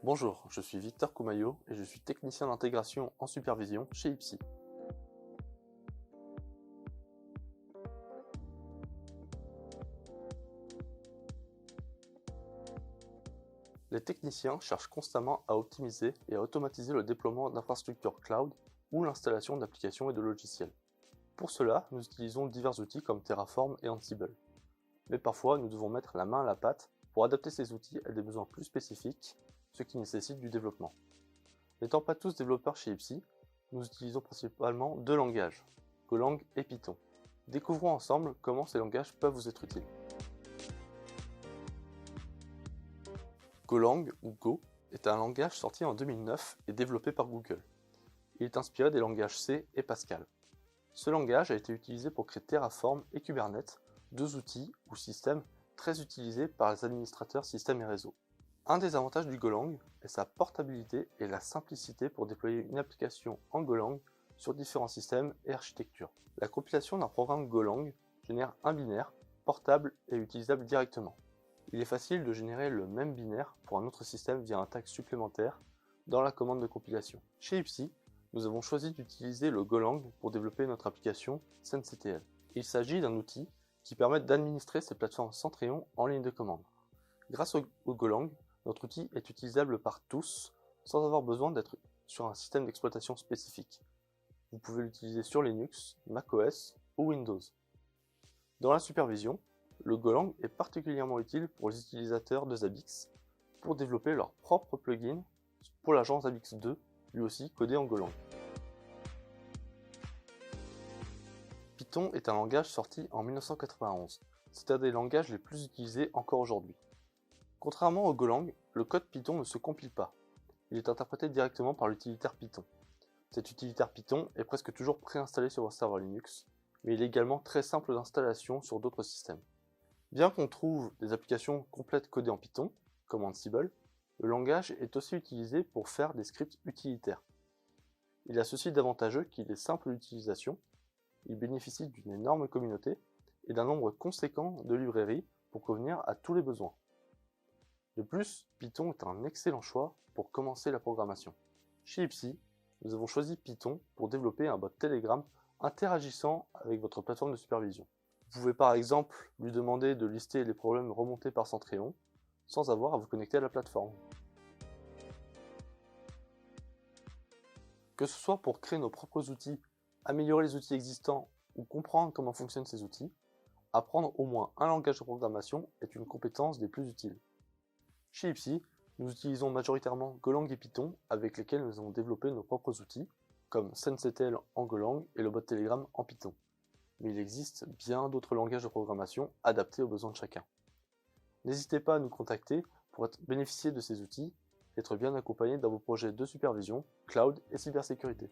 Bonjour, je suis Victor Koumayo et je suis technicien d'intégration en supervision chez Ipsi. Les techniciens cherchent constamment à optimiser et à automatiser le déploiement d'infrastructures cloud ou l'installation d'applications et de logiciels. Pour cela, nous utilisons divers outils comme Terraform et Ansible. Mais parfois, nous devons mettre la main à la pâte pour adapter ces outils à des besoins plus spécifiques, ce qui nécessite du développement. N'étant pas tous développeurs chez Ipsi, nous utilisons principalement deux langages, Golang et Python. Découvrons ensemble comment ces langages peuvent vous être utiles. Golang, ou Go, est un langage sorti en 2009 et développé par Google. Il est inspiré des langages C et Pascal. Ce langage a été utilisé pour créer Terraform et Kubernetes, deux outils ou systèmes très utilisés par les administrateurs systèmes et réseaux. Un des avantages du Golang est sa portabilité et la simplicité pour déployer une application en Golang sur différents systèmes et architectures. La compilation d'un programme Golang génère un binaire, portable et utilisable directement. Il est facile de générer le même binaire pour un autre système via un tag supplémentaire dans la commande de compilation. Chez Ipsi, nous avons choisi d'utiliser le Golang pour développer notre application SenseCTL. Il s'agit d'un outil qui permet d'administrer ces plateformes Centrion en ligne de commande. Grâce au Golang, notre outil est utilisable par tous sans avoir besoin d'être sur un système d'exploitation spécifique. Vous pouvez l'utiliser sur Linux, macOS ou Windows. Dans la supervision, le Golang est particulièrement utile pour les utilisateurs de Zabbix pour développer leur propre plugin pour l'agent Zabbix 2, lui aussi codé en Golang. Python est un langage sorti en 1991. C'est un des langages les plus utilisés encore aujourd'hui. Contrairement au Golang, le code Python ne se compile pas. Il est interprété directement par l'utilitaire Python. Cet utilitaire Python est presque toujours préinstallé sur vos serveurs Linux, mais il est également très simple d'installation sur d'autres systèmes. Bien qu'on trouve des applications complètes codées en Python, comme Ansible, le langage est aussi utilisé pour faire des scripts utilitaires. Il a ceci d'avantageux qu'il est simple d'utilisation, il bénéficie d'une énorme communauté et d'un nombre conséquent de librairies pour convenir à tous les besoins. De plus, Python est un excellent choix pour commencer la programmation. Chez Ipsi, nous avons choisi Python pour développer un bot Telegram interagissant avec votre plateforme de supervision. Vous pouvez par exemple lui demander de lister les problèmes remontés par Centrion sans avoir à vous connecter à la plateforme. Que ce soit pour créer nos propres outils, améliorer les outils existants ou comprendre comment fonctionnent ces outils, apprendre au moins un langage de programmation est une compétence des plus utiles. Chez Ipsi, nous utilisons majoritairement Golang et Python avec lesquels nous avons développé nos propres outils, comme SenseCTL en Golang et le bot Telegram en Python. Mais il existe bien d'autres langages de programmation adaptés aux besoins de chacun. N'hésitez pas à nous contacter pour bénéficier de ces outils et être bien accompagné dans vos projets de supervision, cloud et cybersécurité.